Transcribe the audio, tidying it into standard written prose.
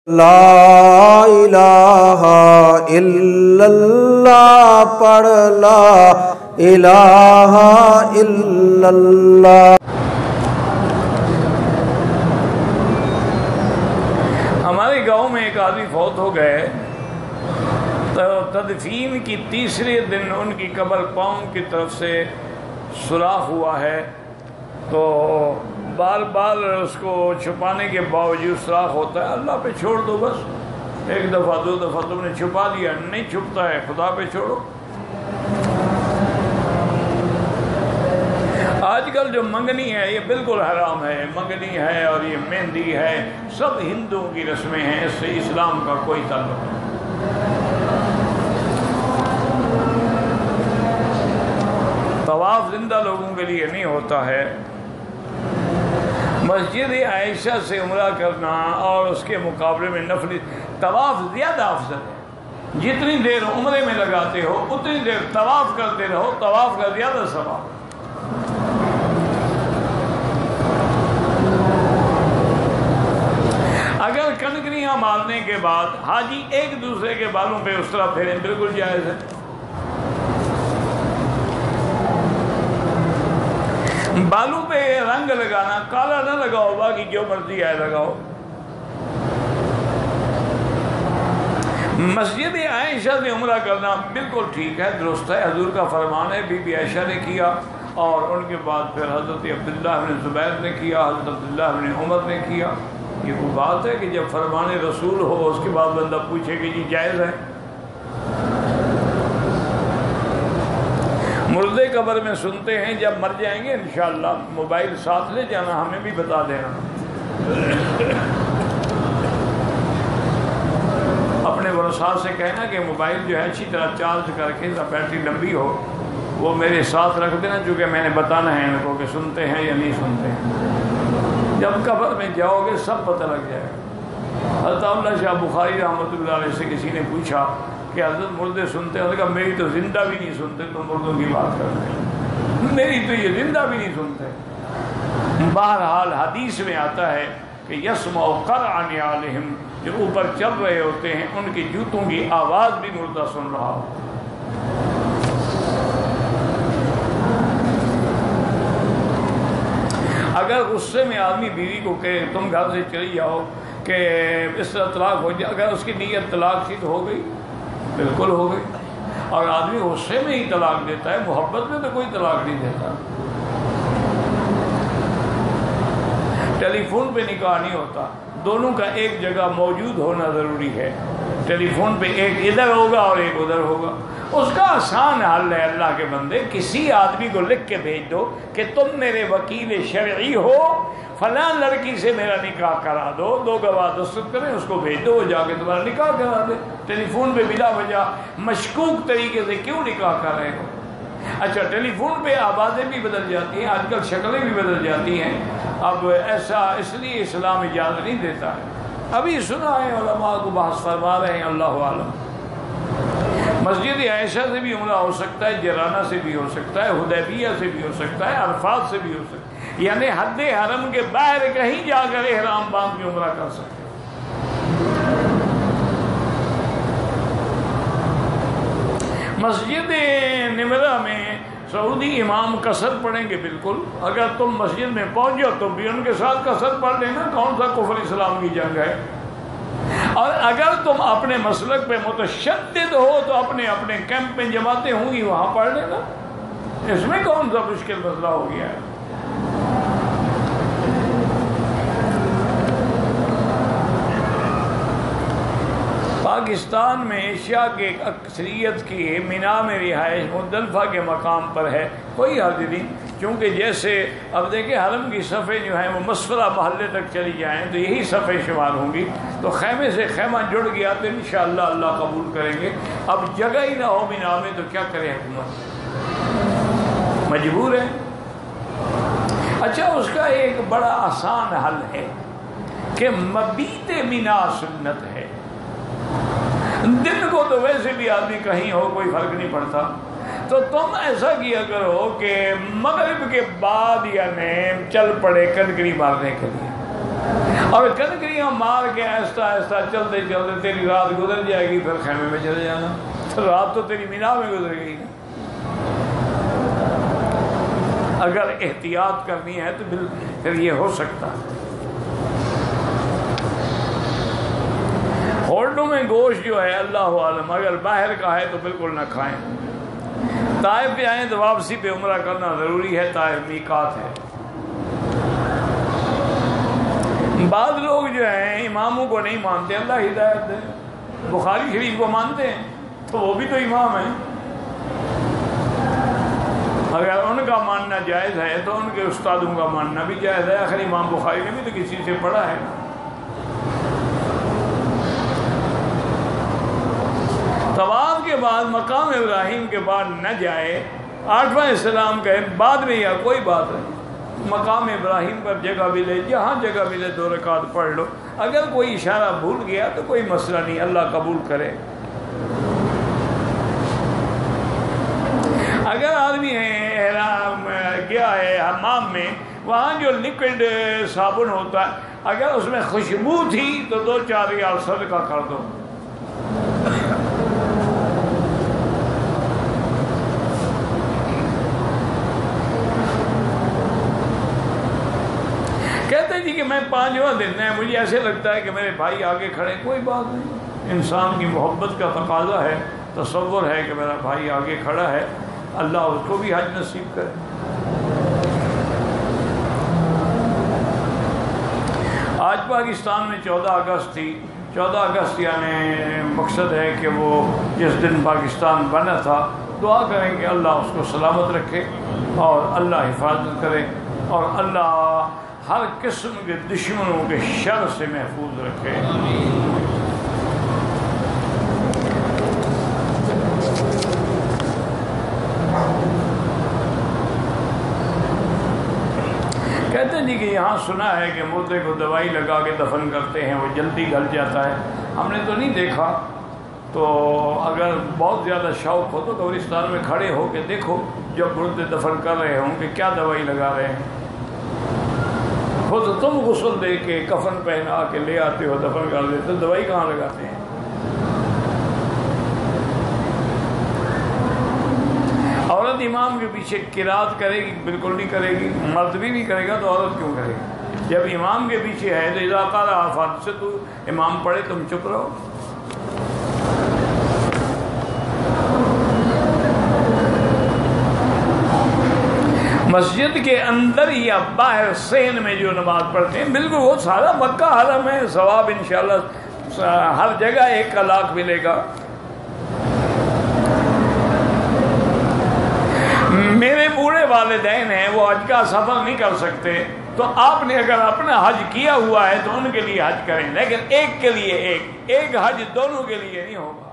لا الہ الا اللہ پڑھ لا الہ الا اللہ۔ ہمارے گاؤں میں ایک آدمی فوت ہو گئے تو تدفین کی تیسرے دن ان کی قبر پاؤں کی طرف سے سوراخ ہوا ہے، تو بار بار اس کو چھپانے کے باوجود سوراخ ہوتا ہے۔ اللہ پہ چھوڑ دو، بس ایک دفعہ دو دفعہ تم نے چھپا دیا، نہیں چھپتا ہے، خدا پہ چھوڑو۔ آج کل جو منگنی ہے یہ بالکل حرام ہے، منگنی ہے اور یہ مہندی ہے، سب ہندوؤں کی رسمیں ہیں، اس سے اسلام کا کوئی تعلق نہیں۔ طواف زندہ لوگوں کے لیے نہیں ہوتا ہے۔ مسجد عائشہ سے عمرہ کرنا اور اس کے مقابلے میں نفلی طواف زیادہ افضل ہے۔ جتنی دیر عمرے میں لگاتے ہو اتنی دیر طواف کرتے رہو، طواف کا زیادہ ثواب۔ اگر کنکریاں مارنے کے بعد حاجی ایک دوسرے کے بالوں پہ اس طرح پھیریں بالکل جائز ہے۔ بالوں پہ رنگ لگانا، کالا نہ لگاؤ، باقی جو مرضی ہے لگاؤ۔ مسجد عائشہ سے عمرہ کرنا بالکل ٹھیک ہے، درست ہے، حضور کا فرمان ہے۔ بی بی عائشہ نے کیا اور ان کے بعد پھر حضرت عبداللہ بن زبیر نے کیا، حضرت عبداللہ بن عمر نے کیا۔ یہ کوئی بات ہے کہ جب فرمان رسول ہو اس کے بعد بندہ پوچھے کہ جی جائز ہے؟ مردے قبر میں سنتے ہیں، جب مر جائیں گے انشاءاللہ موبائل ساتھ لے جانا، ہمیں بھی بتا دینا۔ اپنے ورثاء سے کہنا کہ موبائل جو ہے اچھی طرح چارج کر کے بیٹری لمبی ہو وہ میرے ساتھ رکھ دینا، چونکہ میں نے بتانا ہے ان کو کہ سنتے ہیں یا نہیں سنتے ہیں۔ جب قبر میں جاؤ گے سب پتہ لگ جائے گا۔ حضرت اللہ شاہ بخاری رحمۃ اللہ علیہ سے کسی نے پوچھا کہ حضرت مردے سنتے ہیں؟ کہا میری تو زندہ بھی نہیں سنتے، تم مردوں کی بات کرتے ہیں، میری تو یہ زندہ بھی نہیں سنتے۔ بہرحال حدیث میں آتا ہے کہ یسمع قرع نعالہم، جو اوپر چل رہے ہوتے ہیں ان کی جوتوں کی آواز بھی مردہ سن رہا ہو۔ اگر غصے میں آدمی بیوی کو کہے تم گھر سے چلی جاؤ کہ اس طرح طلاق ہو جائے، اگر اس کی نیت طلاق کی تو ہو گئی، بالکل ہو گئی۔ اور آدمی غصے میں ہی طلاق دیتا ہے، محبت میں تو کوئی طلاق نہیں دیتا۔ ٹیلی فون پہ نکاح نہیں ہوتا، دونوں کا ایک جگہ موجود ہونا ضروری ہے۔ ٹیلی فون پہ ایک ادھر ہوگا اور ایک ادھر ہوگا۔ اس کا آسان حل ہے، اللہ کے بندے کسی آدمی کو لکھ کے بھیج دو کہ تم میرے وکیل شرعی ہو، فلاں لڑکی سے میرا نکاح کرا دو، دو گواہ دستخط کریں، اس کو بھیج دو، وہ جا کے تمہارا نکاح کرا دے۔ ٹیلی فون پہ بلا وجہ مشکوک طریقے سے کیوں نکاح کر رہے ہو؟ اچھا ٹیلی فون پہ آوازیں بھی بدل جاتی ہیں، آج کل شکلیں بھی بدل جاتی ہیں، اب ایسا اس لیے اسلام اجازت نہیں دیتا ہے۔ ابھی سنا ہے علماء کو بحث فرما رہے ہیں، اللہ عالم۔ مسجد عائشہ سے بھی عمرہ ہو سکتا ہے، جرانہ سے بھی ہو سکتا ہے، حدیبیہ سے بھی ہو سکتا ہے، عرفات سے بھی ہو سکتا ہے، یعنی حد حرم کے باہر کہیں جا کر احرام باندھ کے عمرہ کر سکتے ہیں۔ مسجد نمرہ میں سعودی امام قصر پڑھیں گے بالکل، اگر تم مسجد میں پہنچ جاؤ تو بھی ان کے ساتھ قصر پڑھ لینا، کون سا کفر اسلام کی جنگ ہے۔ اور اگر تم اپنے مسلک پہ متشدد ہو تو اپنے اپنے کیمپ میں جماعتیں ہوں گی وہاں پڑھ لینا، اس میں کون سا مشکل مسئلہ ہو گیا ہے۔ پاکستان میں ایشیا کے ایک اکثریت کی مینا میں رہائش مزدلفہ کے مقام پر ہے، کوئی حرج نہیں، کیونکہ جیسے اب دیکھیں حرم کی صفیں جو ہیں وہ مسفرہ محلے تک چلی جائیں تو یہی صفیں شمار ہوں گی، تو خیمے سے خیمہ جڑ گیا تو انشاءاللہ اللہ قبول کریں گے۔ اب جگہ ہی نہ ہو مینا میں تو کیا کرے حکومت، مجبور ہے۔ اچھا اس کا ایک بڑا آسان حل ہے کہ مبیت مینا سنت ہے، دن کو تو ویسے بھی آدمی کہیں ہو کوئی فرق نہیں پڑتا، تو تم ایسا کیا کرو کہ مغرب کے بعد یعنی چل پڑے کنکری مارنے کے لیے، اور کنکریاں مار کے آہستہ آہستہ چلتے چلتے تیری رات گزر جائے گی، پھر خیمے میں چلے جانا، رات تو تیری مینا میں گزر گئی نا۔ اگر احتیاط کرنی ہے تو پھر یہ ہو سکتا ہے۔ ہولڈوں میں گوشت جو ہے اللہ عالم، اگر باہر کا ہے تو بالکل نہ کھائیں۔ طائف پہ آئیں تو واپسی پہ عمرہ کرنا ضروری ہے، طائف میقات ہے۔ بعض لوگ جو ہیں اماموں کو نہیں مانتے، اللہ ہدایت دے، بخاری شریف کو مانتے ہیں تو وہ بھی تو امام ہیں۔ اگر ان کا ماننا جائز ہے تو ان کے استادوں کا ماننا بھی جائز ہے، آخر امام بخاری نے بھی تو کسی سے پڑھا ہے۔ طواف کے بعد مقام ابراہیم کے بعد نہ جائے، 8واں اسلام کا بعد میں یا کوئی بات نہیں، مقام ابراہیم پر جگہ بھی لے، جہاں جگہ بھی لے 2 رکعت پڑھ لو۔ اگر کوئی اشارہ بھول گیا تو کوئی مسئلہ نہیں، اللہ قبول کرے۔ اگر آدمی گیا ہے حمام میں، وہاں جو لیکوڈ صابن ہوتا ہے، اگر اس میں خوشبو تھی تو 2-4 ریال صدقہ کر دو۔ کہتے جی کہ میں 5واں دن ہے، مجھے ایسے لگتا ہے کہ میرے بھائی آگے کھڑے، کوئی بات نہیں، انسان کی محبت کا تقاضا ہے، تصور ہے کہ میرا بھائی آگے کھڑا ہے، اللہ اس کو بھی حج نصیب کرے۔ آج پاکستان میں 14 اگست تھی، 14 اگست یعنی مقصد ہے کہ وہ جس دن پاکستان بنا تھا، دعا کریں کہ اللہ اس کو سلامت رکھے اور اللہ حفاظت کرے اور اللہ ہر قسم کے دشمنوں کے شر سے محفوظ رکھے۔ کہتے ہیں جی کہ یہاں سنا ہے کہ مردے کو دوائی لگا کے دفن کرتے ہیں، وہ جلدی گل جاتا ہے۔ ہم نے تو نہیں دیکھا، تو اگر بہت زیادہ شوق ہو تو قبرستان میں کھڑے ہو کے دیکھو، جب مردے دفن کر رہے ہوں کہ کیا دوائی لگا رہے ہیں۔ خود تم غسل دے کے کفن پہنا کے لے آتے ہو، دفن کر دیتے، دوائی کہاں لگاتے ہیں؟ عورت امام کے پیچھے قرات کرے گی؟ بالکل نہیں کرے گی۔ مرد بھی کرے گا تو عورت کیوں کرے گی؟ جب امام کے پیچھے ہے تو اذا قال فانصتوا، امام پڑھے تم چپ رہو۔ مسجد کے اندر یا باہر صحن میں جو نماز پڑھتے ہیں، بالکل وہ سارا مکہ حرم ہے، ثواب انشاءاللہ ہر جگہ 1 لاکھ ملے گا۔ میرے بوڑھے والدین ہیں، وہ حج کا سفر نہیں کر سکتے، تو آپ نے اگر اپنا حج کیا ہوا ہے تو ان کے لیے حج کریں، لیکن ایک کے لیے ایک حج دونوں کے لیے نہیں ہوگا۔